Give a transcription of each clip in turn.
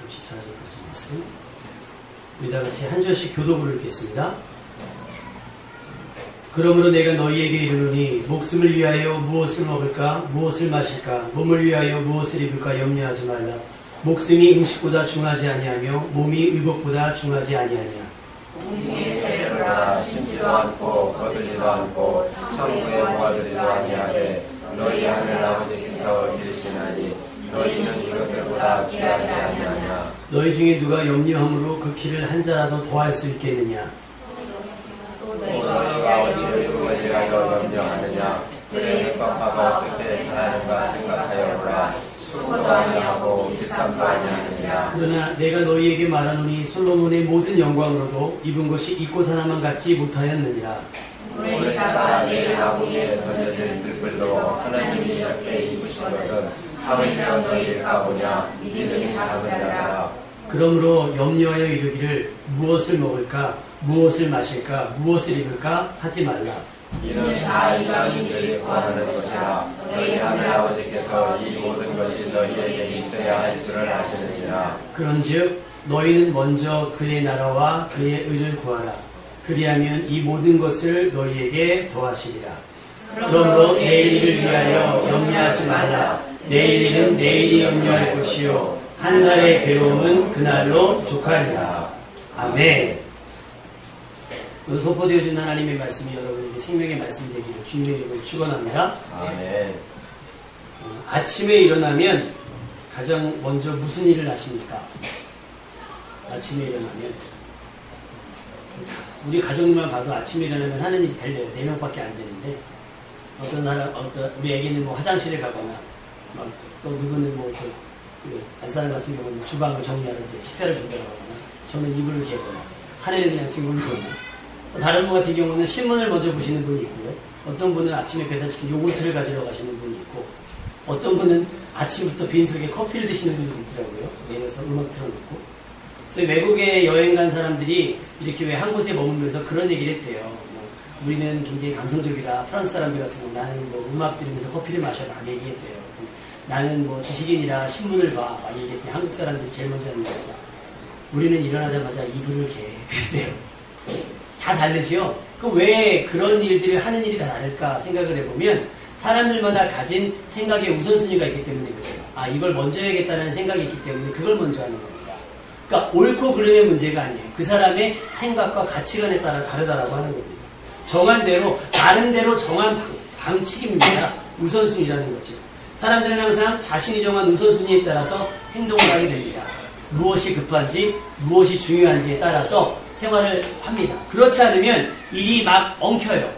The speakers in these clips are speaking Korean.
34절까지 말씀. 우리 다 같이 한 절씩 교독을 읽겠습니다. 그러므로 내가 너희에게 이르노니 목숨을 위하여 무엇을 먹을까 무엇을 마실까 몸을 위하여 무엇을 입을까 염려하지 말라. 목숨이 음식보다 중하지 아니하며 몸이 의복보다 중하지 아니하냐. 공중의 새보다 심지도 않고 거두지도 않고 천국에 모아두지도 아니하되 너희 하늘 아버지께서 이르시나니 너희는 이것들보다 귀하지 아니하냐. 너희 중에 누가 염려함으로 그 키를 한 자라도 더할 수 있겠느냐. 또 너희가 어찌 의복을 위하여 염려하느냐. 그의 흑박화가 어떻게 자라는가 생각하여 보라. 수고도 아니하고 비싼도 아니하느니라. 그러나 내가 너희에게 말하노니 솔로몬의 모든 영광으로도 입은 것이 이 꽃 하나만 갖지 못하였느니라. 오늘따라 내일 나무에 던져질 들불도 하나님이 이렇게 입으시거든 하물며 너희일까 보냐. 믿음이 작은 자라. 그러므로 염려하여 이르기를 무엇을 먹을까 무엇을 마실까 무엇을 입을까 하지 말라. 이는 다 이방인들이 구하는 것이라. 너희 하늘 아버지께서 이 모든 것이 너희에게 있어야 할 줄을 아시느니라. 그런즉 너희는 먼저 그의 나라와 그의 의를 구하라. 그리하면 이 모든 것을 너희에게 더하시리라. 그러므로 내일 일을 위하여 염려하지 말라. 내일 일은 내일이 염려할 것이요 한 달의 괴로움은 그날로 족하리라. 아멘. 선포되어진 하나님의 말씀이 여러분에게 생명의 말씀이 되기를 주님의 이름으로 축원합니다. 아멘. 아침에 일어나면 가장 먼저 무슨 일을 하십니까? 아침에 일어나면 우리 가족만 봐도 아침에 일어나면 하는 일이 달려요. 4명밖에 안 되는데 어떤 사람, 우리 애기는 뭐 화장실에 가거나 또 누구는 뭐 안사람 같은 경우는 주방을 정리하러 이제 식사를 준비하러 가거나 저는 이불을 개거나 하늘에 그냥 뒹굴거나 다른 분 같은 경우는 신문을 먼저 보시는 분이 있고요. 어떤 분은 아침에 배달시킨 요구르트를 가지러 가시는 분이 있고 어떤 분은 아침부터 빈속에 커피를 드시는 분도 있더라고요. 내려서 음악 틀어놓고. 그래서 외국에 여행 간 사람들이 이렇게 왜 한 곳에 머물면서 그런 얘기를 했대요. 우리는 굉장히 감성적이다. 프랑스 사람들 같은 경우 나는 뭐 음악 들으면서 커피를 마셔 막 얘기했대요. 나는 뭐 지식인이라 신문을 봐 막 얘기했대. 한국 사람들이 제일 먼저 하는 거다. 우리는 일어나자마자 이불을 그랬대요. 다 다르죠? 그럼 왜 그런 일들을 하는 일이 다 다를까 생각을 해보면 사람들마다 가진 생각의 우선순위가 있기 때문에 그래요. 아, 이걸 먼저 해야겠다는 생각이 있기 때문에 그걸 먼저 하는 겁니다. 그러니까 옳고 그름의 문제가 아니에요. 그 사람의 생각과 가치관에 따라 다르다라고 하는 겁니다. 정한 대로, 나름대로 정한 방식입니다. 우선순위라는 거죠. 사람들은 항상 자신이 정한 우선순위에 따라서 행동을 하게 됩니다. 무엇이 급한지, 무엇이 중요한지에 따라서 생활을 합니다. 그렇지 않으면 일이 막 엉켜요.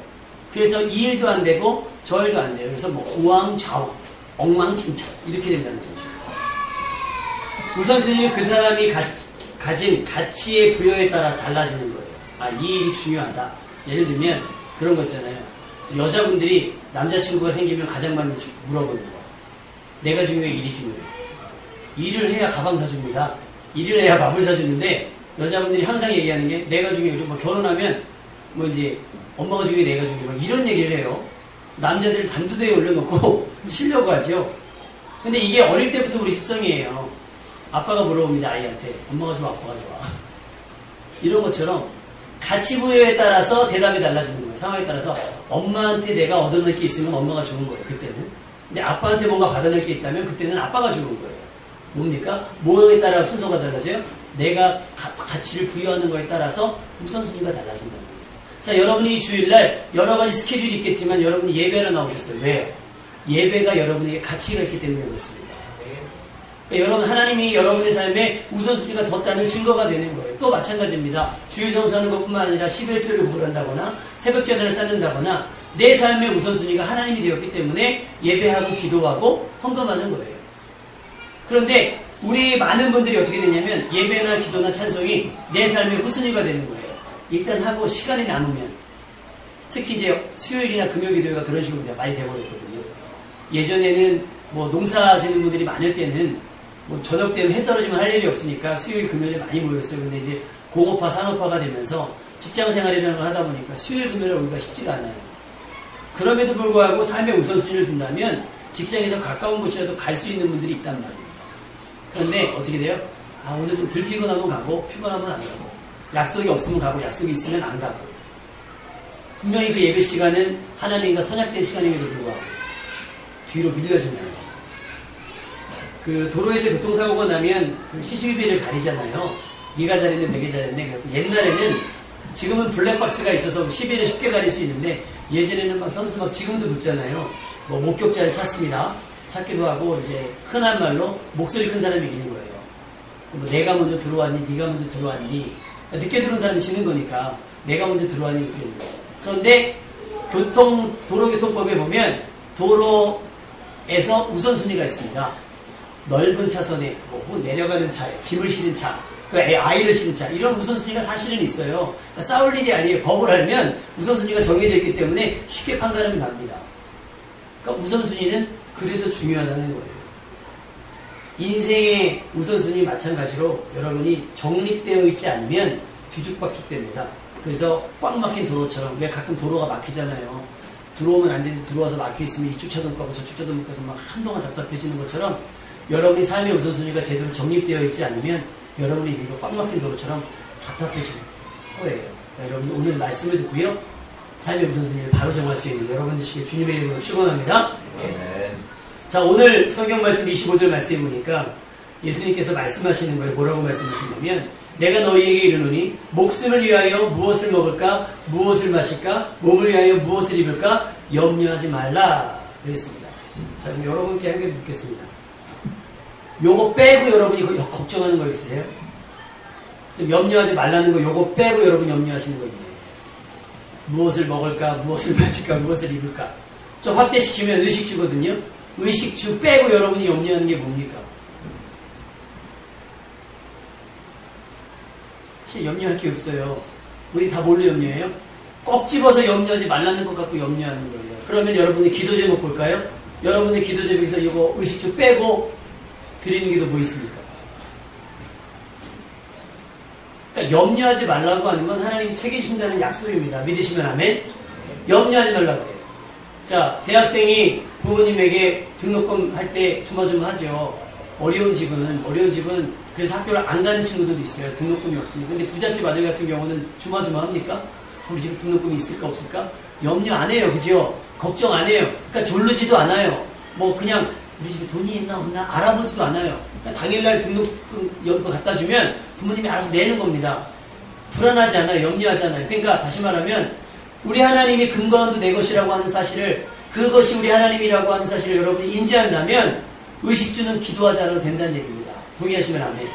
그래서 이 일도 안 되고 저 일도 안 돼요. 그래서 뭐 우왕좌왕, 엉망진창 이렇게 된다는 거죠. 우선순위는 그 사람이 가진 가치의 부여에 따라서 달라지는 거예요. 아, 이 일이 중요하다. 예를 들면 그런 거 있잖아요. 여자분들이 남자친구가 생기면 가장 많이 물어보는 거. 내가 중요해, 일이 중요해. 일을 해야 가방 사줍니다. 일을 해야 밥을 사주는데 여자분들이 항상 얘기하는 게 내가 중요해. 뭐 결혼하면 뭐 이제 엄마가 중요해, 내가 중요해. 막 이런 얘기를 해요. 남자들을 단두대에 올려놓고 치려고 하죠. 근데 이게 어릴 때부터 우리 습성이에요. 아빠가 물어봅니다, 아이한테. 엄마가 좋아, 아빠가 좋아. 이런 것처럼 가치 부여에 따라서 대답이 달라지는 거예요. 상황에 따라서 엄마한테 내가 얻어낼 게 있으면 엄마가 좋은 거예요. 그때는. 근데 아빠한테 뭔가 받아낼 게 있다면 그때는 아빠가 좋은 거예요. 뭡니까? 모형에 따라 순서가 달라져요. 내가 가치를 부여하는 거에 따라서 우선순위가 달라진다는 거예요. 자, 여러분이 주일날 여러 가지 스케줄이 있겠지만 여러분이 예배하러 나오셨어요. 왜요? 예배가 여러분에게 가치가 있기 때문에 그렇습니다. 그러니까 여러분, 하나님이 여러분의 삶에 우선순위가 뒀다는 증거가 되는 거예요. 또 마찬가지입니다. 주일 성수하는 것뿐만 아니라 11조를 구분한다거나 새벽제단을 쌓는다거나 내 삶의 우선순위가 하나님이 되었기 때문에 예배하고 기도하고 헌금하는 거예요. 그런데 우리 많은 분들이 어떻게 되냐면 예배나 기도나 찬송이 내 삶의 후순위가 되는 거예요. 일단 하고 시간이 남으면, 특히 이제 수요일이나 금요기도회가 그런 식으로 많이 되어버렸거든요. 예전에는 뭐 농사 짓는 분들이 많을 때는 뭐 저녁 때면 해 떨어지면 할 일이 없으니까 수요일 금요일에 많이 모였어요. 근데 이제 공업화 산업화가 되면서 직장 생활이라는 걸 하다 보니까 수요일 금요일에 오기가 쉽지가 않아요. 그럼에도 불구하고 삶의 우선순위를 둔다면 직장에서 가까운 곳이라도 갈 수 있는 분들이 있단 말입니다. 그런데 어떻게 돼요? 아, 오늘 좀 덜 피곤하면 가고, 피곤하면 안 가고, 약속이 없으면 가고, 약속이 있으면 안 가고. 분명히 그 예배 시간은 하나님과 선약된 시간임에도 불구하고, 뒤로 밀려지면서. 그 도로에서 교통사고가 나면 그 CCTV를 가리잖아요. 네가 잘했네, 내가 잘했네. 옛날에는, 지금은 블랙박스가 있어서 시비를 쉽게 가릴 수 있는데, 예전에는 막 현수 막 지금도 붙잖아요. 뭐 목격자를 찾습니다. 찾기도 하고, 이제 흔한 말로 목소리 큰 사람이 이기는 거예요. 뭐 내가 먼저 들어왔니, 네가 먼저 들어왔니. 늦게 들어온 사람이 지는 거니까 내가 먼저 들어왔니 이렇게 되는 거예요. 그런데 도로교통법에 보면 도로에서 우선순위가 있습니다. 넓은 차선에 혹은 내려가는 차에 짐을 실은 차, 그 아이를 실은 차, 이런 우선순위가 사실은 있어요. 그러니까 싸울 일이 아니에요. 법을 알면 우선순위가 정해져 있기 때문에 쉽게 판단하면 납니다. 그러니까 우선순위는 그래서 중요하다는 거예요. 인생의 우선순위 마찬가지로 여러분이 정립되어 있지 않으면 뒤죽박죽 됩니다. 그래서 꽉 막힌 도로처럼, 왜 가끔 도로가 막히잖아요. 들어오면 안 되는데 들어와서 막혀있으면 이쪽 차도 못 가고 저쪽 차도 못 가서 막 한동안 답답해지는 것처럼 여러분이 삶의 우선순위가 제대로 정립되어 있지 않으면 여러분이 이거 꽉 막힌 도로처럼 답답해질 거예요. 여러분이 오늘 말씀을 듣고요, 삶의 우선순위를 바로 정할 수 있는 여러분 되시길 주님의 이름으로 축원합니다. 자, 오늘 성경 말씀 25절 말씀에 보니까 예수님께서 말씀하시는 거예요. 뭐라고 말씀하시냐면, 내가 너희에게 이르노니 목숨을 위하여 무엇을 먹을까, 무엇을 마실까, 몸을 위하여 무엇을 입을까 염려하지 말라 그랬습니다. 자, 그럼 여러분께 한 개 묻겠습니다. 요거 빼고 여러분이 걱정하는 거 있으세요? 지금 염려하지 말라는 거 요거 빼고 여러분 염려하시는 거 있네요. 무엇을 먹을까, 무엇을 마실까, 무엇을 입을까. 좀 확대시키면 의식주거든요. 의식주 빼고 여러분이 염려하는 게 뭡니까? 사실 염려할 게 없어요. 우리 다 뭘로 염려해요? 꼭 집어서 염려하지 말라는 것 갖고 염려하는 거예요. 그러면 여러분의 기도 제목 볼까요? 여러분의 기도 제목에서 이거 의식주 빼고 드리는 기도 뭐 있습니까? 그러니까 염려하지 말라고 하는 건 하나님 책임진다는 약속입니다. 믿으시면 아멘? 염려하지 말라고 해요. 자, 대학생이 부모님에게 등록금 할 때 조마조마하죠. 어려운 집은 그래서 학교를 안 가는 친구들도 있어요. 등록금이 없으니까. 근데 부잣집 아들 같은 경우는 조마조마합니까? 우리 집에 등록금이 있을까 없을까? 염려 안 해요. 그죠? 걱정 안 해요. 그러니까 졸르지도 않아요. 뭐 그냥 우리 집에 돈이 있나 없나 알아보지도 않아요. 그러니까 당일날 등록금 연금 갖다 주면 부모님이 알아서 내는 겁니다. 불안하지 않아요. 염려하지 않아요. 그러니까 다시 말하면 우리 하나님이 금과원도 내 것이라고 하는 사실을, 그것이 우리 하나님이라고 하는 사실을 여러분이 인지한다면 의식주는 기도하지 않아도 된다는 얘기입니다. 동의하시면 아멘.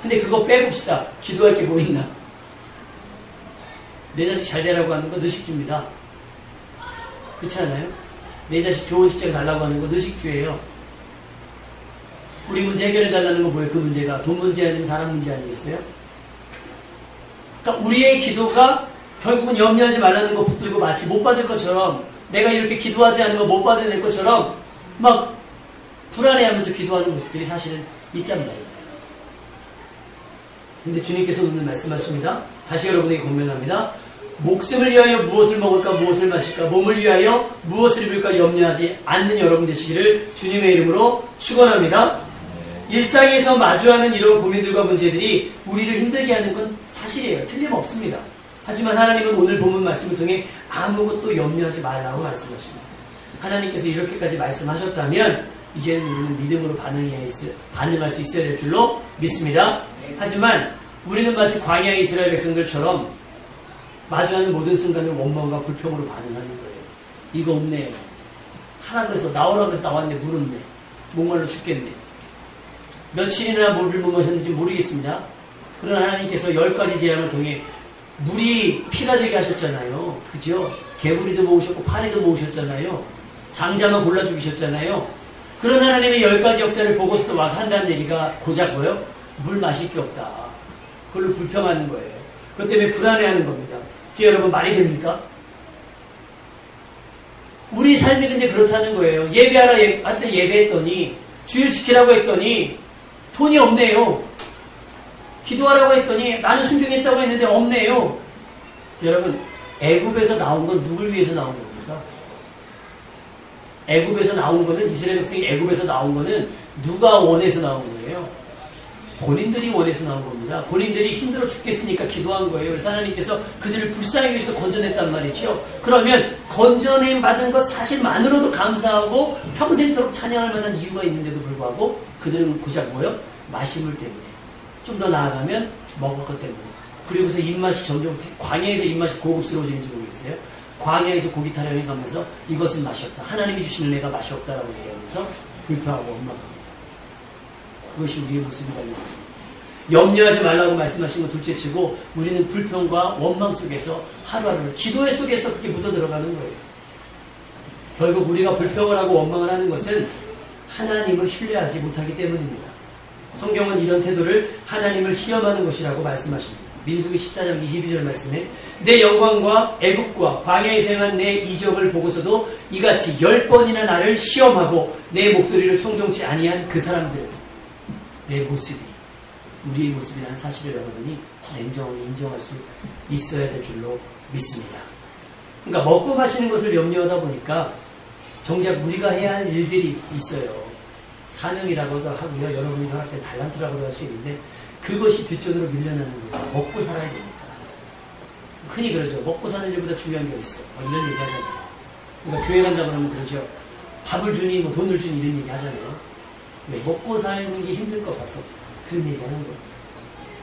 근데 그거 빼봅시다. 기도할 게 뭐 있나? 내 자식 잘 되라고 하는 건 의식주입니다. 그렇지 않아요? 내 자식 좋은 직장 달라고 하는 건 의식주예요. 우리 문제 해결해 달라는 건 뭐예요? 그 문제가 돈 문제 아니면 사람 문제 아니겠어요? 그러니까 우리의 기도가 결국은 염려하지 말라는 거 붙들고 마치 못 받을 것처럼, 내가 이렇게 기도하지 않은 거 못 받을 것처럼 막 불안해하면서 기도하는 모습들이 사실은 있단 말이에요. 근데 주님께서 오늘 말씀하십니다. 다시 여러분에게 권면합니다. 목숨을 위하여 무엇을 먹을까, 무엇을 마실까, 몸을 위하여 무엇을 입을까 염려하지 않는 여러분 되시기를 주님의 이름으로 축원합니다. 일상에서 마주하는 이런 고민들과 문제들이 우리를 힘들게 하는 건 사실이에요. 틀림없습니다. 하지만 하나님은 오늘 본문 말씀을 통해 아무것도 염려하지 말라고 말씀하십니다. 하나님께서 이렇게까지 말씀하셨다면 이제는 우리는 믿음으로 반응할 수 있어야 될 줄로 믿습니다. 하지만 우리는 마치 광야의 이스라엘 백성들처럼 마주하는 모든 순간을 원망과 불평으로 반응하는 거예요. 이거 없네. 하라 그래서 나오라 그래서 나왔네. 물 없네. 목말라 죽겠네. 며칠이나 물을 못 마셨는지 모르겠습니다. 그러나 하나님께서 10가지 재앙을 통해 물이 피가 되게 하셨잖아요. 그죠? 개구리도 모으셨고 파리도 모으셨잖아요. 장자만 골라 죽이셨잖아요. 그런 하나님의 10가지 역사를 보고서도 와서 한다는 얘기가 고작 뭐요? 물 마실 게 없다. 그걸로 불평하는 거예요. 그것 때문에 불안해하는 겁니다. 그게 여러분 말이 됩니까? 우리 삶이 근데 그렇다는 거예요. 예배하라 한때 예배했더니, 주일 지키라고 했더니 돈이 없네요. 기도하라고 했더니 나는 순종했다고 했는데 없네요. 여러분, 애굽에서 나온 건 누굴 위해서 나온 겁니까? 애굽에서 나온 거는, 이스라엘 백성이 애굽에서 나온 거는 누가 원해서 나온 거예요? 본인들이 원해서 나온 겁니다. 본인들이 힘들어 죽겠으니까 기도한 거예요. 그래서 하나님께서 그들을 불쌍히 위해서 건져냈단 말이죠. 그러면 건져냄 받은 것 사실만으로도 감사하고 평생토록 찬양할 만한 이유가 있는데도 불구하고 그들은 고작 뭐요? 마시물 때문에. 좀 더 나아가면 먹을 것 때문에. 그리고서 입맛이 점점 광야에서 입맛이 고급스러워지는지 모르겠어요. 광야에서 고기 타령해 가면서 이것은 맛이 없다. 하나님이 주신 은혜가 맛이 없다라고 얘기하면서 불평하고 원망합니다. 그것이 우리의 모습이 되는 것입니다. 염려하지 말라고 말씀하신 것 둘째치고 우리는 불평과 원망 속에서 하루하루를 기도의 속에서 그렇게 묻어 들어가는 거예요. 결국 우리가 불평을 하고 원망을 하는 것은 하나님을 신뢰하지 못하기 때문입니다. 성경은 이런 태도를 하나님을 시험하는 것이라고 말씀하십니다. 민수기 14장 22절 말씀에 내 영광과 애국과 광야에서 행한 내 이적을 보고서도 이같이 10번이나 나를 시험하고 내 목소리를 청종치 아니한 그 사람들, 내 모습이 우리의 모습이라는 사실을 여러분이 냉정하게 인정할 수 있어야 될 줄로 믿습니다. 그러니까 먹고 마시는 것을 염려하다 보니까 정작 우리가 해야 할 일들이 있어요. 사명이라고도 하고요. 여러분이 허락된 달란트라고도 할 수 있는데 그것이 뒷전으로 밀려나는 거예요. 먹고 살아야 되니까. 흔히 그러죠. 먹고 사는 일보다 중요한 게 있어. 이런 얘기 하잖아요. 그러니까 교회 간다 그러면 그러죠. 밥을 주니 뭐 돈을 주니 이런 얘기 하잖아요. 왜? 먹고 사는 게 힘들 것 같아서 그런 얘기 하는 거예요.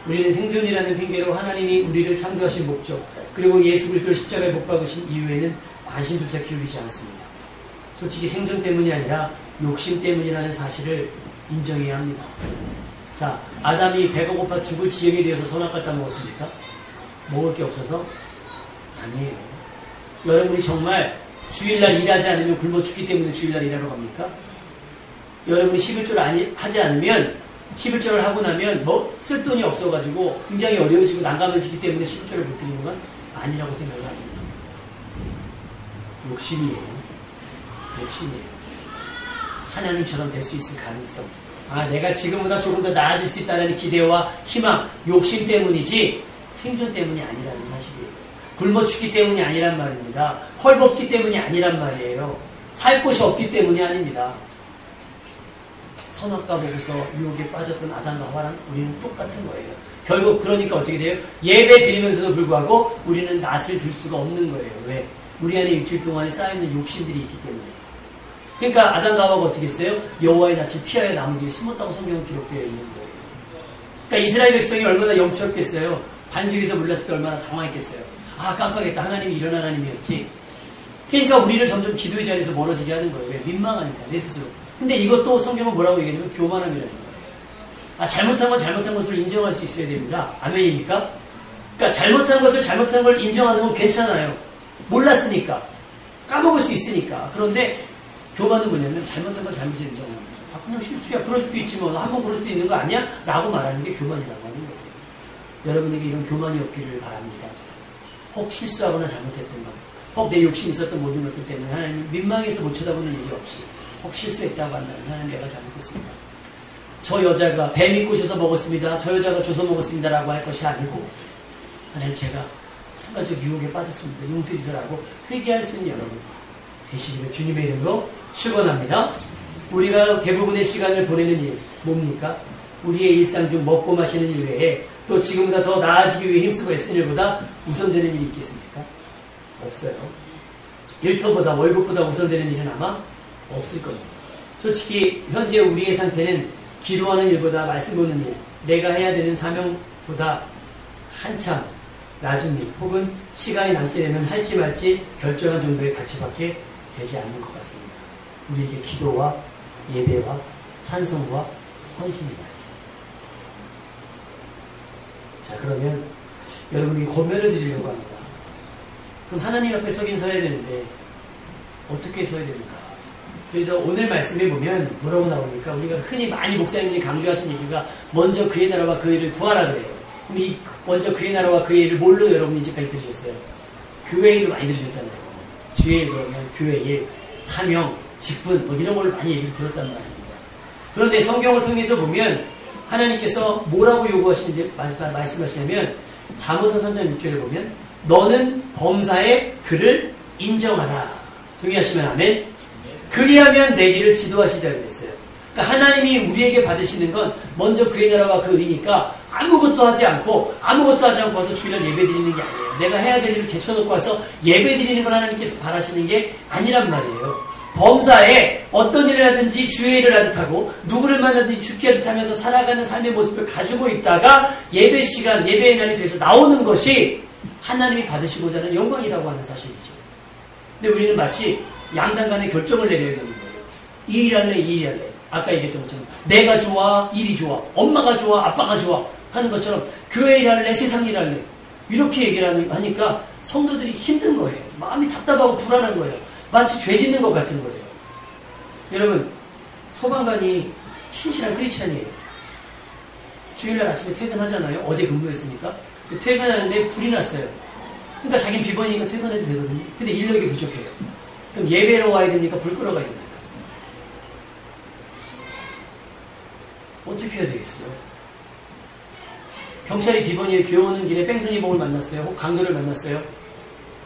우리는 생존이라는 핑계로 하나님이 우리를 창조하신 목적 그리고 예수 그리스도를 십자가에 못 박으신 이후에는 관심조차 기울이지 않습니다. 솔직히 생존 때문이 아니라 욕심 때문이라는 사실을 인정해야 합니다. 자, 아담이 배가 고파 죽을 지경이 되어서 선악과를 따먹었습니까? 먹을 게 없어서? 아니에요. 여러분이 정말 주일날 일하지 않으면 굶어 죽기 때문에 주일날 일하러 갑니까? 여러분이 11조를 하지 않으면 11조를 하고 나면 뭐 쓸 돈이 없어가지고 굉장히 어려워지고 난감해지기 때문에 11조를 못 드리는 건 아니라고 생각을 합니다. 욕심이에요. 욕심이에요. 하나님처럼 될 수 있을 가능성. 내가 지금보다 조금 더 나아질 수 있다는 기대와 희망, 욕심 때문이지 생존 때문이 아니라는 사실이에요. 굶어 죽기 때문이 아니란 말입니다. 헐벗기 때문이 아니란 말이에요. 살 곳이 없기 때문이 아닙니다. 선악과 보고서 유혹에 빠졌던 아담과 하와랑 우리는 똑같은 거예요. 결국 그러니까 어떻게 돼요? 예배 드리면서도 불구하고 우리는 낯을 들 수가 없는 거예요. 왜? 우리 안에 일주일 동안에 쌓여있는 욕심들이 있기 때문에. 그러니까 아담과 하와가 어떻게 했어요? 여호와의 낯을 피하여 나무 뒤에 숨었다고 성경은 기록되어 있는 거예요. 그러니까 이스라엘 백성이 얼마나 영처했겠어요. 반석에서 몰랐을 때 얼마나 당황했겠어요. 깜빡했다. 하나님이 이런 하나님이었지. 그러니까 우리를 점점 기도의 자리에서 멀어지게 하는 거예요. 왜? 민망하니까 내 스스로. 근데 이것도 성경은 뭐라고 얘기하냐면 교만함이라는 거예요. 잘못한 건 잘못한 것으로 인정할 수 있어야 됩니다. 아멘입니까? 그러니까 잘못한 것을 잘못한 걸 인정하는 건 괜찮아요. 몰랐으니까. 까먹을 수 있으니까. 그런데 교만은 뭐냐면 잘못한 걸 잘못을 인정하는 거죠. 그냥 실수야. 그럴 수도 있지 뭐. 한번 그럴 수도 있는 거 아니야? 라고 말하는 게 교만이라고 하는 거예요. 여러분에게 이런 교만이 없기를 바랍니다. 혹 실수하거나 잘못했던 것, 혹 내 욕심이 있었던 모든 것들 때문에 하나님 민망해서 못 쳐다보는 일이 없이 혹 실수했다고 한다면 하나님 내가 잘못했습니다. 저 여자가 뱀이 꼬셔서 먹었습니다. 저 여자가 줘서 먹었습니다. 라고 할 것이 아니고 하나님 제가 순간적 유혹에 빠졌습니다. 용서해 주시라고 회개할 수 있는 여러분 되시기를 주님의 이름으로 축원합니다. 우리가 대부분의 시간을 보내는 일 뭡니까? 우리의 일상 중 먹고 마시는 일 외에 또 지금보다 더 나아지기 위해 힘쓰고 애쓰는 일보다 우선되는 일이 있겠습니까? 없어요. 일터보다 월급보다 우선되는 일은 아마 없을 겁니다. 솔직히 현재 우리의 상태는 기도하는 일보다 말씀 보는 일, 내가 해야 되는 사명보다 한참 낮은 일 혹은 시간이 남게 되면 할지 말지 결정한 정도의 가치밖에 되지 않는 것 같습니다. 우리에게 기도와 예배와 찬송과 헌신이 말이에요. 자, 그러면 여러분이 권면을 드리려고 합니다. 그럼 하나님 앞에 서긴 서야 되는데 어떻게 서야 됩니까? 그래서 오늘 말씀에 보면 뭐라고 나옵니까? 우리가 흔히 많이 목사님들이 강조하신 얘기가 먼저 그의 나라와 그 일을 구하라 그래요. 그럼 이 먼저 그의 나라와 그의 일을 뭘로 여러분이 이제까지 들으셨어요? 교회 일을 많이 들으셨잖아요. 주의 일 그러면 교회 일, 사명, 직분 뭐 이런 걸 많이 얘기를 들었단 말입니다. 그런데 성경을 통해서 보면 하나님께서 뭐라고 요구하시는지 말씀하시냐면 잠언서 3장 6절에 보면 너는 범사에 그를 인정하라. 동의하시면 아멘. 그리하면 내 길을 지도하시자 그랬어요. 그러니까 하나님이 우리에게 받으시는 건 먼저 그의 나라와 그 의니까 아무것도 하지 않고 와서 주일날 예배 드리는 게 아니에요. 내가 해야 될 일을 제쳐놓고 와서 예배 드리는 걸 하나님께서 바라시는 게 아니란 말이에요. 범사에 어떤 일을 하든지 주의 일을 하듯 하고 누구를 만나든지 죽게 하듯 하면서 살아가는 삶의 모습을 가지고 있다가 예배 시간, 예배의 날이 돼서 나오는 것이 하나님이 받으시고자 하는 영광이라고 하는 사실이죠. 근데 우리는 마치 양당 간에 결정을 내려야 되는 거예요. 이 일 할래, 이 일 할래. 아까 얘기했던 것처럼 내가 좋아, 일이 좋아, 엄마가 좋아, 아빠가 좋아 하는 것처럼 교회 일 할래, 세상 일 할래. 이렇게 얘기를 하니까 성도들이 힘든 거예요. 마음이 답답하고 불안한 거예요. 마치 죄 짓는 것 같은 거예요. 여러분, 소방관이 신실한 크리스찬이에요. 주일날 아침에 퇴근하잖아요. 어제 근무했으니까. 퇴근하는데 불이 났어요. 그러니까 자기는 비번이니까 퇴근해도 되거든요. 근데 인력이 부족해요. 그럼 예배로 와야 됩니까? 불 끄러 가야 됩니까? 어떻게 해야 되겠어요? 경찰이 비번이에 귀여우는 길에 뺑소니봉을 만났어요. 혹 강도를 만났어요.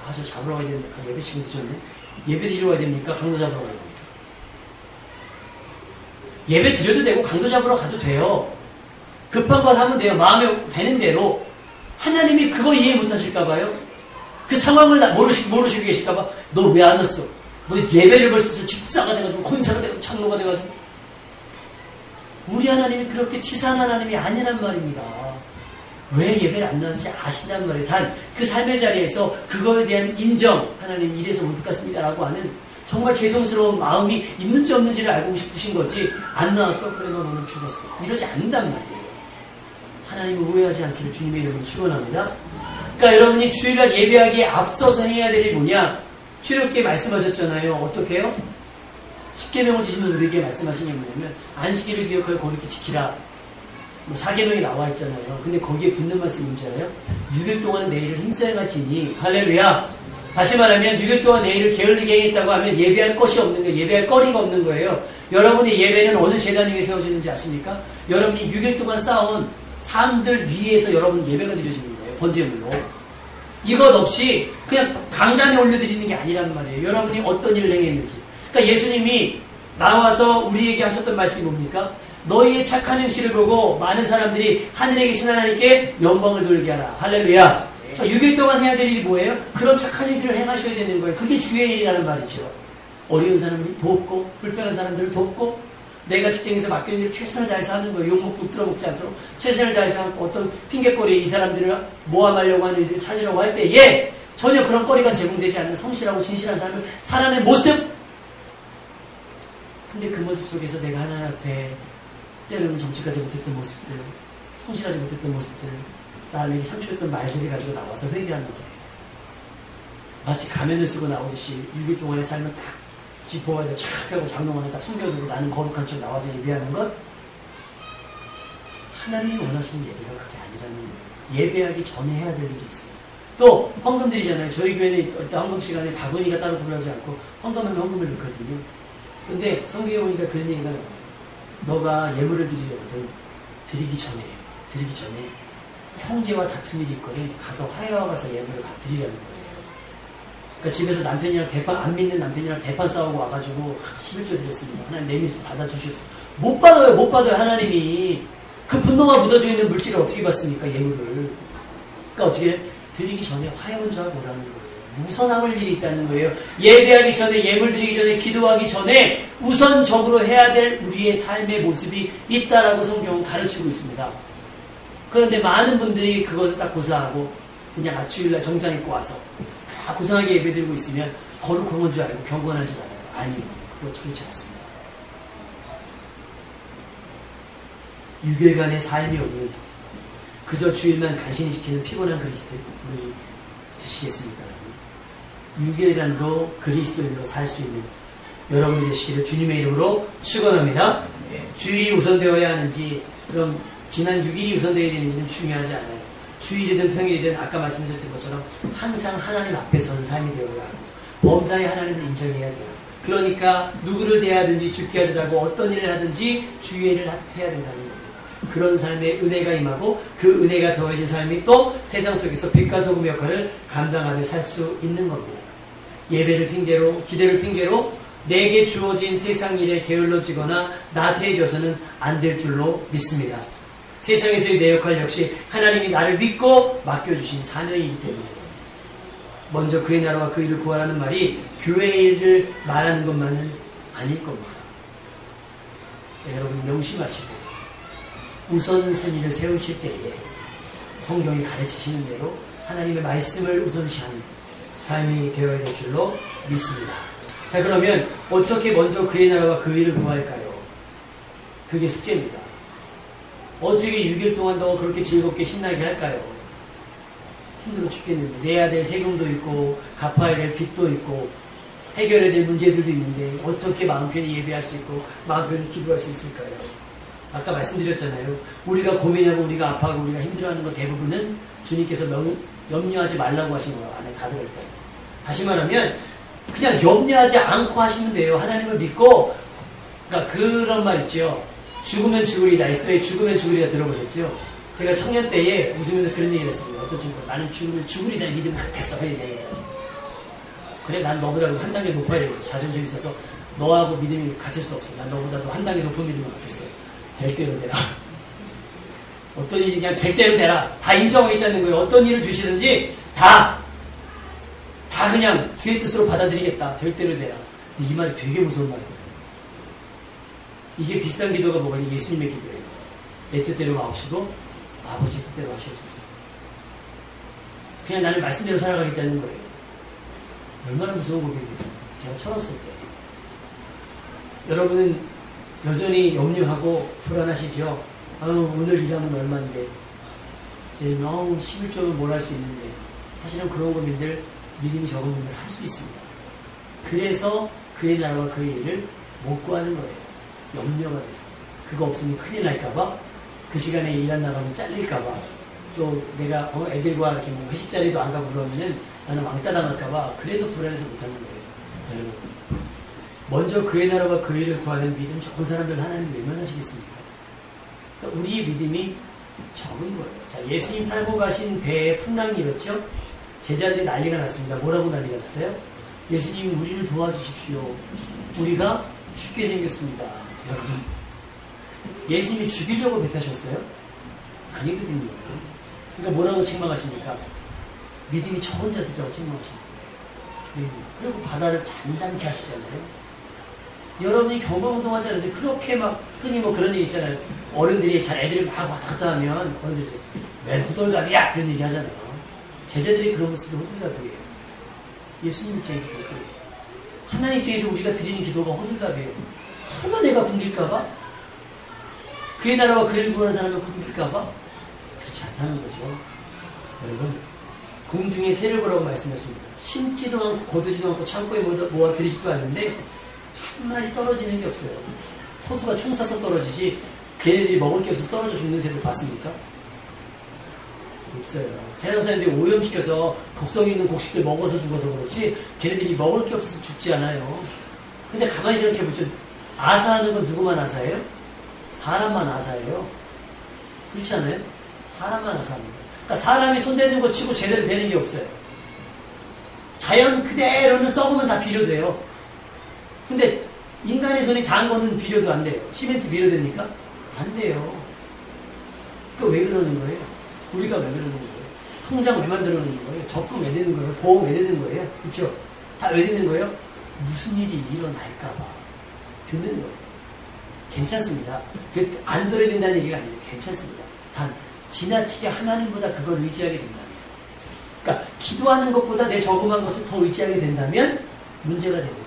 아, 저 잡으러 가야 되는데, 예배 시간 늦었네. 예배 드리러 가야 됩니까? 강도 잡으러 가야 됩니까? 예배 드려도 되고 강도 잡으러 가도 돼요. 급한 걸 하면 돼요. 마음에 되는 대로. 하나님이 그거 이해 못하실까봐요. 그 상황을 모르시고 계실까봐. 너 왜 안 왔어? 너 예배를 벌써 집사가 돼가지고 권사가 돼가지고 장로가 돼가지고. 우리 하나님이 그렇게 치사한 하나님이 아니란 말입니다. 왜 예배를 안 나는지 아신단 말이에요. 단 그 삶의 자리에서 그거에 대한 인정, 하나님 이래서 못 갔습니다라고 하는 정말 죄송스러운 마음이 있는지 없는지를 알고 싶으신 거지. 안 나왔어? 그래, 너 오늘 죽었어. 이러지 않는단 말이에요. 하나님을 오해하지 않기를 주님의 이름으로 축원합니다. 그러니까 여러분이 주일날 예배하기에 앞서서 해야 될 일이 뭐냐? 출애굽기에 말씀하셨잖아요. 어떻게 해요? 십계명을 주시면서 우리에게 말씀하신 게 뭐냐면 안식일을 기억하여 거룩히 지키라. 뭐 4계명이 나와 있잖아요. 근데 거기에 붙는 말씀이 뭔지 알아요? 6일 동안은 내 일을 힘써야 갈지니. 할렐루야. 다시 말하면 6일 동안 내 일을 게을리게 하겠다고 하면 예배할 것이 없는 거예요. 예배할 거리가 없는 거예요. 여러분의 예배는 어느 재단 위에 세워지는지 아십니까? 여러분이 6일 동안 쌓아온 삶들 위에서 여러분 예배가 드려지는 거예요. 번제물로. 이것 없이 그냥 강단에 올려드리는 게 아니란 말이에요. 여러분이 어떤 일을 행했는지. 그러니까 예수님이 나와서 우리에게 하셨던 말씀이 뭡니까? 너희의 착한 행실을 보고 많은 사람들이 하늘에 계신 하나님께 영광을 돌리게 하라. 할렐루야. 6일 동안 해야 될 일이 뭐예요? 그런 착한 일들을 행하셔야 되는 거예요. 그게 주의 일이라는 말이죠. 어려운 사람을 돕고 불편한 사람들을 돕고 내가 직장에서 맡겨진 일을 최선을 다해서 하는 거예요. 욕먹고 들어먹지 않도록 최선을 다해서 하고 어떤 핑계거리에 이 사람들을 모함하려고 하는 일들을 찾으려고 할 때에 전혀 그런 거리가 제공되지 않는 성실하고 진실한 삶을 살아낸 모습. 근데 그 모습 속에서 내가 하나님 앞에 때로는 정직하지 못했던 모습들, 성실하지 못했던 모습들, 나에게 상처였던 말들을 가지고 나와서 회개하는 거예요. 마치 가면을 쓰고 나오듯이 6일 동안의 삶을 딱 지퍼와에다 촥 하고 장롱 안에 딱 숨겨두고 나는 거룩한 척 나와서 예배하는 것? 하나님이 원하시는 예배가 그게 아니라는 거예요. 예배하기 전에 해야 될 일이 있어요. 또 헌금 드리잖아요. 저희 교회는 일단 헌금 시간에 바구니가 따로 구별하지 않고 헌금하면 헌금을 넣거든요. 근데 성경에 보니까 그런 얘기가 나와요. 너가 예물을 드리려거든 드리기 전에 형제와 다툼이 있거든 가서 화해와 가서 예물을 드리려는 거예요. 그러니까 집에서 남편이랑 안 믿는 남편이랑 대판 싸우고 와가지고 11조 드렸습니다. 하나님 내 믿음 받아주시옵소서. 못 받아요. 하나님이 그 분노가 묻어져 있는 물질을 어떻게 받습니까? 예물을. 그러니까 어떻게 드리기 전에 화해 먼저 하고 오라는 거예요. 우선함을 일이 있다는 거예요. 예배하기 전에, 예물 드리기 전에, 기도하기 전에 우선적으로 해야 될 우리의 삶의 모습이 있다라고 성경은 가르치고 있습니다. 그런데 많은 분들이 그것을 딱 고사하고 그냥 주일날 정장 입고 와서 다 고상하게 예배드리고 있으면 거룩한 건 줄 알고 경건한 줄 알아요. 아니요. 그거 그렇지 않습니다. 6일간의 삶이 없는 그저 주일만 간신히 지키는 피곤한 그리스도인이 되시겠습니까? 6일간도 그리스도인으로 살 수 있는 여러분이 되시기를 주님의 이름으로 축원합니다. 주일이 우선되어야 하는지 그럼 지난 6일이 우선되어야 되는지는 중요하지 않아요. 주일이든 평일이든 아까 말씀드렸던 것처럼 항상 하나님 앞에 서는 삶이 되어야 하고 범사에 하나님을 인정해야 돼요. 그러니까 누구를 대하든지 죽게 하듯 하고 어떤 일을 하든지 주의를 해야 된다는 겁니다. 그런 삶에 은혜가 임하고 그 은혜가 더해진 삶이 또 세상 속에서 빛과 소금 역할을 감당하며 살 수 있는 겁니다. 예배를 핑계로, 기대를 핑계로 내게 주어진 세상 일에 게을러지거나 나태해져서는 안 될 줄로 믿습니다. 세상에서의 내 역할 역시 하나님이 나를 믿고 맡겨주신 사명이기 때문에 먼저 그의 나라와 그 일을 구하라는 말이 교회의 일을 말하는 것만은 아닐 겁니다. 여러분 명심하시고 우선순위를 세우실 때에 성경이 가르치시는 대로 하나님의 말씀을 우선시하는 삶이 되어야 될 줄로 믿습니다. 자, 그러면 어떻게 먼저 그의 나라와 그 일을 구할까요? 그게 숙제입니다. 어떻게 6일 동안 너 그렇게 즐겁게 신나게 할까요? 힘들어 죽겠는데 내야 될 세금도 있고 갚아야 될 빚도 있고 해결해야 될 문제들도 있는데 어떻게 마음 편히 예배할 수 있고 마음 편히 기도할 수 있을까요? 아까 말씀드렸잖아요. 우리가 고민하고 우리가 아파하고 우리가 힘들어하는 거 대부분은 주님께서 염려하지 말라고 하신 거 안에 다 들어있다고. 다시 말하면 그냥 염려하지 않고 하시면 돼요. 하나님을 믿고. 그러니까 그런 말 있죠. 죽으면 죽으리다. 에스더의 죽으면 죽으리다 들어보셨죠? 제가 청년 때에 웃으면서 그런 얘기를 했습니다. 어떤 친구가 나는 죽으면 죽으리다 믿음을 갖겠어. 그래, 난 너보다 한 단계 높아야 되겠어. 자존심이 있어서 너하고 믿음이 같을 수 없어. 난 너보다도 한 단계 높은 믿음을 갖겠어. 될 대로 되라. 어떤 일이 그냥 될 대로 되라. 다 인정하고 있다는 거예요. 어떤 일을 주시든지 다 그냥 주의 뜻으로 받아들이겠다. 될 대로 되라. 근데 이 말이 되게 무서운 말이거든요. 이게 비슷한 기도가 뭐가 예수님의 기도예요. 내 뜻대로 마옵시고 아버지 뜻대로 하시옵소서. 그냥 나는 말씀대로 살아가겠다는 거예요. 얼마나 무서운 고백이겠습니까? 제가 처음 쓸 때. 여러분은 여전히 염려하고 불안하시죠? 오늘 일하면 얼마인데 11조면 뭘 할 수 있는데 사실은 그런 고민들 믿음이 적은 분들 할 수 있습니다. 그래서 그의 나라와 그의 일을 못 구하는 거예요. 염려가 돼서. 그거 없으면 큰일 날까봐, 그 시간에 일 안 나가면 잘릴까봐, 또 내가 애들과 이렇게 뭐 회식 자리도 안 가고 그러면은 나는 왕따 당할까봐, 그래서 불안해서 못하는 거예요. 여러분, 먼저 그의 나라와 그 일을 구하는 믿음 좋은 사람들 하나님 외면하시겠습니까? 그러니까 우리의 믿음이 적은 거예요. 자, 예수님 타고 가신 배에 풍랑이었죠? 제자들이 난리가 났습니다. 뭐라고 난리가 났어요? 예수님 우리를 도와주십시오. 우리가 죽게 생겼습니다. 여러분, 예수님이 죽이려고 배 타셨어요? 아니거든요. 그러니까 뭐라고 책망하십니까? 믿음이 적은 자들이라고 책망하십니다. 그리고 바다를 잔잔케 하시잖아요. 여러분이 경범운동하지 않으세요? 그렇게 막 흔히 뭐 그런 얘기 있잖아요. 어른들이 잘 애들을 막 왔다 갔다 하면 어른들이 웬 호들갑이야! 그런 얘기 하잖아요. 제자들이 그런 모습이 호들갑이에요. 예수님 입장에서 호들갑이에요. 하나님 입장에서 우리가 드리는 기도가 호들갑이에요. 설마 내가 굶길까봐? 그의 나라와 그 일을 구하는 사람을 굶길까봐? 그렇지 않다는 거죠. 여러분, 공중의 새를 보라고 말씀하십니다. 심지도 않고 거두지도 않고 창고에 모아 들이지도 않는데 한 마리 떨어지는 게 없어요. 포수가 총 쏴서 떨어지지 걔네들이 먹을 게 없어서 떨어져 죽는 새들 봤습니까? 없어요. 세상 사람들이 오염시켜서 독성 있는 곡식들 먹어서 죽어서 그렇지 걔네들이 먹을 게 없어서 죽지 않아요. 근데 가만히 생각해보죠. 아사하는 건 누구만 아사해요? 사람만 아사해요. 그렇지 않아요? 사람만 아사합니다. 그러니까 사람이 손대는 거 치고 제대로 되는 게 없어요. 자연 그대로는 썩으면 다 비료돼요. 근데 인간의 손이 단 거는 비료도 안 돼요. 시멘트 비료됩니까? 안 돼요. 그러니까 왜 그러는 거예요? 우리가 왜 그러는 거예요? 통장 왜 만들어내는 거예요? 적금 왜 되는 거예요? 보험 왜 되는 거예요? 그렇죠? 다 왜 되는 거예요? 무슨 일이 일어날까봐 듣는 거예요. 괜찮습니다. 안 들어야 된다는 얘기가 아니에요. 괜찮습니다. 단 지나치게 하나님보다 그걸 의지하게 된다면, 그러니까 기도하는 것보다 내 저금한 것을 더 의지하게 된다면 문제가 되는 거예요.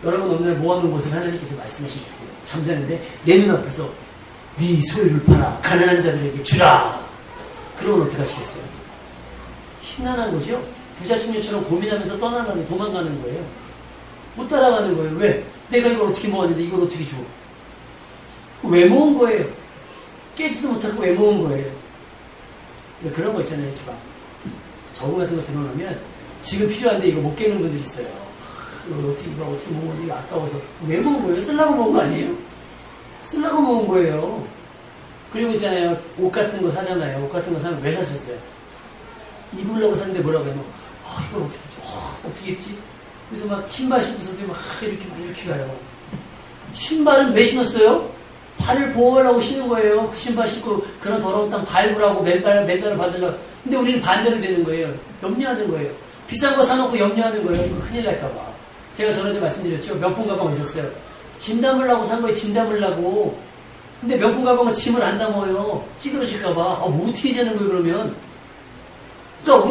여러분, 오늘 모아놓은 것을 하나님께서 말씀하시는 거예요. 잠자는데 내 눈앞에서 네 소유를 팔아 가난한 자들에게 주라. 그러면 어떻게 하시겠어요? 심란한 거죠? 부자 청년처럼 고민하면서 도망가는 거예요. 못 따라가는 거예요. 왜? 내가 이걸 어떻게 모았는데 이걸 어떻게 줘? 왜 모은 거예요? 깨지도 못하고 왜 모은 거예요? 그런 거 있잖아요. 이렇게 막 저금 같은 거 들어놓으면 지금 필요한데 이거 못 깨는 분들 있어요. 이거 어떻게 모은 건데 이거 아까워서. 왜 모은 거예요? 쓰려고 모은 거 아니에요? 쓰려고 모은 거예요. 그리고 있잖아요. 옷 같은 거 사잖아요. 옷 같은 거 사면 왜 샀었어요? 입으려고 샀는데 뭐라고 하면 이걸 어떻게 했지? 그래서 막 신발 신고서도 막 이렇게 가요. 신발은 왜 신었어요? 발을 보호하려고 신는 거예요. 그 신발 신고 그런 더러운 땅 밟으라고 맨발을 받으려고. 근데 우리는 반대로 되는 거예요. 염려하는 거예요. 비싼 거 사놓고 염려하는 거예요. 이거 큰일 날까봐. 제가 전에도 말씀드렸죠. 명품 가방 있었어요. 짐 담으려고 산 거예요. 짐 담으려고. 근데 명품 가방은 짐을 안 담아요. 찌그러질까봐. 뭐 어떻게 되는 거예요, 그러면? 그러니까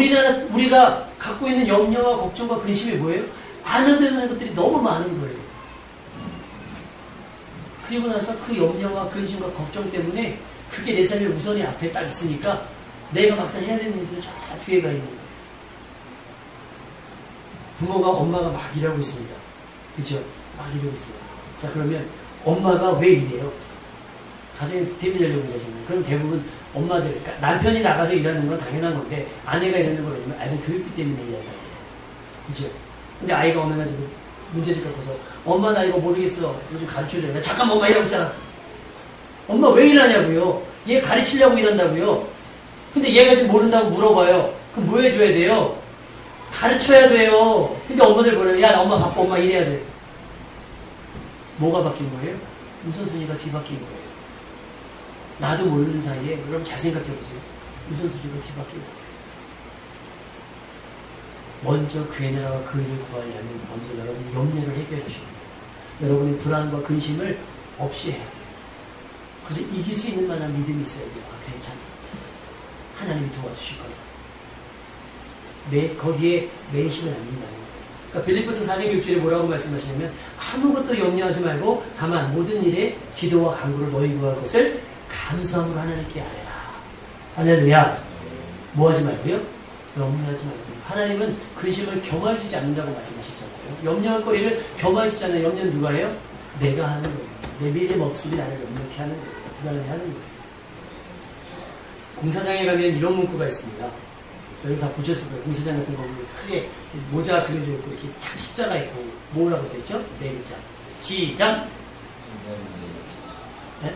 우리가 갖고 있는 염려와 걱정과 근심이 뭐예요? 안 되는 것들이 너무 많은 거예요. 그리고 나서 그 염려와 근심과 걱정 때문에 그게 내 삶의 우선이 앞에 딱 있으니까 내가 막상 해야 되는 일들은 저 뒤에 가 있는 거예요. 부모가 엄마가 막 일하고 있습니다. 그죠? 막 일하고 있어요. 자, 그러면 엄마가 왜 일해요? 가정에 대비되려고 일하잖아요. 그럼 대부분 엄마들, 그러니까 남편이 나가서 일하는 건 당연한 건데 아내가 일하는 걸 왜냐면 아이는 교육비 때문에 일한다고 해요. 그죠? 근데 아이가 어느 날 문제집 갖고서 엄마 나 이거 모르겠어. 요즘 가르쳐줘요. 잠깐 엄마 일하고 있잖아. 엄마 왜 일하냐고요? 얘 가르치려고 일한다고요. 근데 얘가 지금 모른다고 물어봐요. 그럼 뭐 해줘야 돼요? 가르쳐야 돼요. 근데 엄마들 뭐래요? 야, 나 엄마 바빠. 엄마 일해야 돼. 뭐가 바뀐 거예요? 우선순위가 뒤바뀐 거예요. 나도 모르는 사이에 여러분 잘 생각해보세요. 우선순위가 뒤바뀐 거예요. 먼저 그의 나라와 그 일을 구하려면 먼저 여러분이 염려를 해결하셔야 돼요. 여러분의 불안과 근심을 없이 해야 돼요. 그래서 이길 수 있는 만한 믿음이 있어야 돼요. 괜찮아. 하나님이 도와주실 거예요. 거기에 매이시면 안 된다는 거예요. 그러니까 빌립보서 4장 6절에 뭐라고 말씀하시냐면 아무것도 염려하지 말고 다만 모든 일에 기도와 간구로 너희 구할 것을 감사함으로 하나님께 아뢰라. 할렐루야. 뭐 하지 말고요? 염려하지 말고요. 하나님은 근심을 겸하여 주지 않는다고 말씀하셨잖아요. 염려할 거리를 겸하여 주지 않아요. 염려는 누가 해요? 내가 하는 거예요. 내 미래 모습이 나를 염려케 하는 거예요. 불안해 하는 거예요. 공사장에 가면 이런 문구가 있습니다. 여러분 다 보셨을 거예요. 공사장 같은 거 보면 크게 모자 그려져 있고 이렇게 탁 십자가 있고 뭐라고 써있죠? 네 글자. 시작! 네?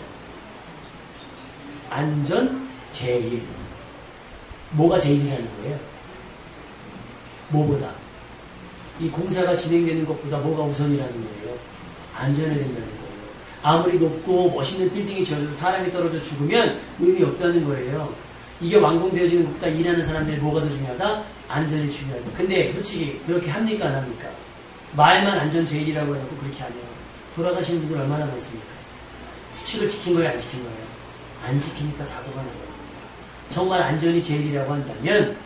안전 제일. 뭐가 제일이라는 거예요? 뭐보다? 이 공사가 진행되는 것보다 뭐가 우선이라는 거예요? 안전해야 된다는 거예요. 아무리 높고 멋있는 빌딩이 지어져도 사람이 떨어져 죽으면 의미 없다는 거예요. 이게 완공되어지는 것보다 일하는 사람들이 뭐가 더 중요하다? 안전이 중요하다. 근데 솔직히 그렇게 합니까? 안 합니까? 말만 안전 제일이라고 해놓고 그렇게 안 해요. 돌아가시는 분들 얼마나 많습니까? 수칙을 지킨 거예요? 안 지킨 거예요? 안 지키니까 사고가 나는 겁니다. 정말 안전이 제일이라고 한다면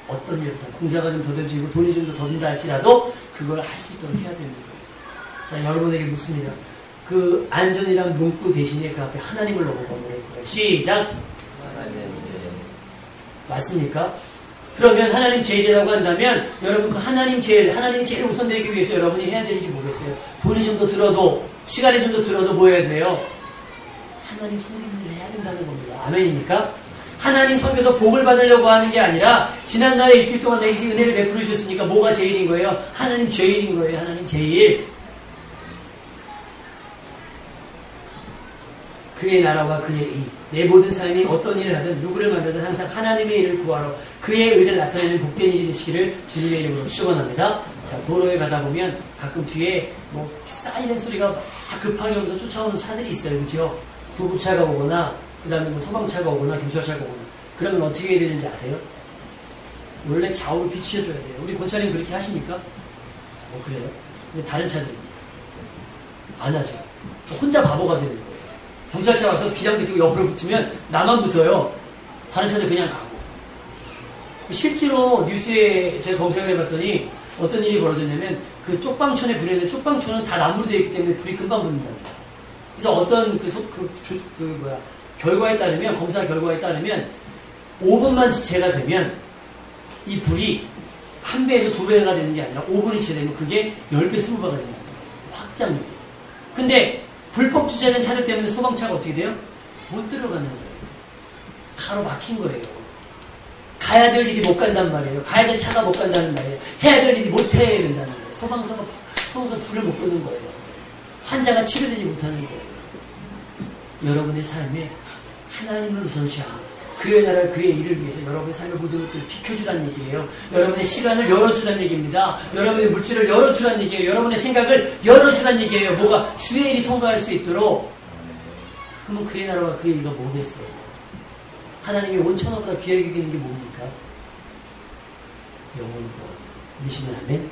어떤 일보다 공사가 좀 더뎌지고 돈이 좀 더 더 든다 할지라도 그걸 할 수 있도록 해야 되는 거예요. 자, 여러분에게 묻습니다. 그 안전이란 문구 대신에 그 앞에 하나님을 넣고 뭐라고 거예요? 시작! 맞습니까? 그러면 하나님 제일이라고 한다면 여러분 그 하나님이 제일 우선되기 위해서 여러분이 해야 될 일이 뭐겠어요? 돈이 좀 더 들어도 시간이 좀 더 들어도 뭐 해야 돼요? 하나님 섬기는 일을 해야 된다는 겁니다. 아멘입니까? 하나님 섬겨서 복을 받으려고 하는 게 아니라 지난날에 일주일 동안 내게 은혜를 베풀어 주셨으니까 뭐가 제일인 거예요? 하나님 제일인 거예요. 하나님 제일. 그의 나라와 그의 의. 내 모든 삶이 어떤 일을 하든 누구를 만나든 항상 하나님의 일을 구하러 그의 의를 나타내는 복된 일이 되시기를 주님의 이름으로 축원합니다. 자, 도로에 가다 보면 가끔 뒤에 뭐 사이렌 소리가 막 급하게 오면서 쫓아오는 차들이 있어요. 그죠? 구급차가 오거나 그 다음에 뭐 소방차가 오거나 경찰차가 오거나 그러면 어떻게 해야 되는지 아세요? 원래 좌우를 비추어줘야 돼요. 우리 권사님 그렇게 하십니까? 그래요? 근데 다른 차들이 안 하죠. 혼자 바보가 되는 거예요. 경찰차 와서 비상등 켜고 옆으로 붙으면 나만 붙어요. 다른 차들 그냥 가고. 실제로 뉴스에 제가 검색을 해봤더니 어떤 일이 벌어졌냐면 그 쪽방촌에 불이 있는데 쪽방촌은 다 나무로 되어 있기 때문에 불이 금방 붙는답니다. 그래서 어떤 결과에 따르면, 검사 결과에 따르면 5분만 지체가 되면 이 불이 1배에서 2배가 되는 게 아니라 5분이 지체되면 그게 10배, 20배가 된다는 거예요. 확장력이. 근데 불법 주차된 차들 때문에 소방차가 어떻게 돼요? 못 들어가는 거예요. 가로 막힌 거예요. 가야 될 일이 못 간단 말이에요. 가야 될 차가 못 간다는 말이에요. 해야 될 일이 못 해야 된다는 거예요. 소방서가 불을 못 끄는 거예요. 환자가 치료되지 못하는 거예요. 여러분의 삶에 하나님을 우선시하고 그의 나라 그의 일을 위해서 여러분의 삶의 모든 것들을 비켜주라는 얘기예요. 여러분의 시간을 열어주라는 얘기입니다. 여러분의 물질을 열어주라는 얘기예요. 여러분의 생각을 열어주라는 얘기예요. 뭐가 주의 일이 통과할 수 있도록. 그러면 그의 나라와 그의 일가 뭐겠어요? 하나님이 온천원과 귀하게 여기는 게 뭡니까? 영혼 구원. 믿으시면 아멘?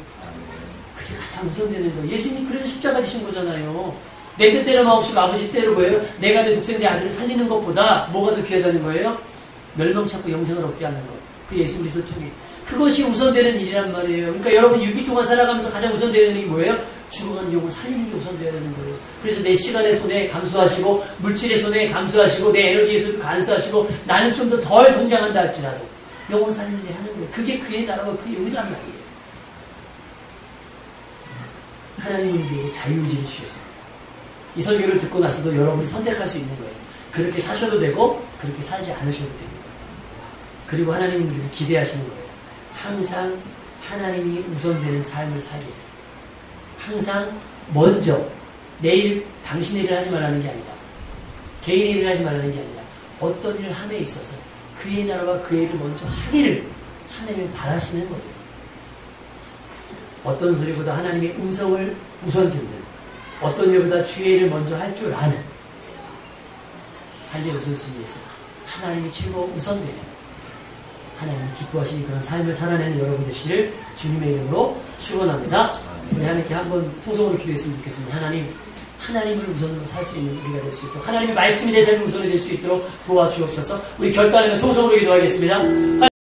그게 가장 우선되는 거예요. 예수님이 그래서 십자가 지신 거잖아요. 내 뜻대로 마옵시고 아버지 뜻대로 뭐예요? 내가 내 독생 내 아들을 살리는 것보다 뭐가 더 귀하다는 거예요? 멸망치 않고 영생을 얻게 하는 것. 그 예수 그리스도를 통해. 그것이 우선되는 일이란 말이에요. 그러니까 여러분 6일 동안 살아가면서 가장 우선되는 일이 뭐예요? 죽어가는 영을 살리는 게 우선되어야 되는 거예요. 그래서 내 시간의 손해 감수하시고 물질의 손해 감수하시고 내 에너지의 손해 감수하시고 나는 좀 더 덜 성장한다 할지라도 영을 살리는 일 하는 거예요. 그게 그의 나라와 그의 의란 말이에요. 하나님은 우리에게 자유의지를 주셨어요. 이 설교를 듣고 나서도 여러분이 선택할 수 있는 거예요. 그렇게 사셔도 되고 그렇게 살지 않으셔도 됩니다. 그리고 하나님은 우리를 기대하시는 거예요. 항상 하나님이 우선되는 삶을 살기를. 항상 먼저 내일 당신의 일을 하지 말라는 게 아니다. 개인의 일을 하지 말라는 게 아니라 어떤 일을 함에 있어서 그의 나라와 그의 일을 먼저 하기를 하나님은 바라시는 거예요. 어떤 소리보다 하나님의 음성을 우선 듣는, 어떤 일보다 주의 일을 먼저 할 줄 아는 삶의 우선순위에서 하나님이 최고 우선되는, 하나님이 기뻐하시는 그런 삶을 살아내는 여러분 되시길 주님의 이름으로 축원합니다. 우리 하나님께 한번 통성으로 기도했으면 좋겠습니다. 하나님을 우선으로 살 수 있는 우리가 될 수 있도록, 하나님의 말씀이 내 삶의 우선이 될 수 있도록 도와주옵소서. 우리 결단하면 통성으로 기도하겠습니다.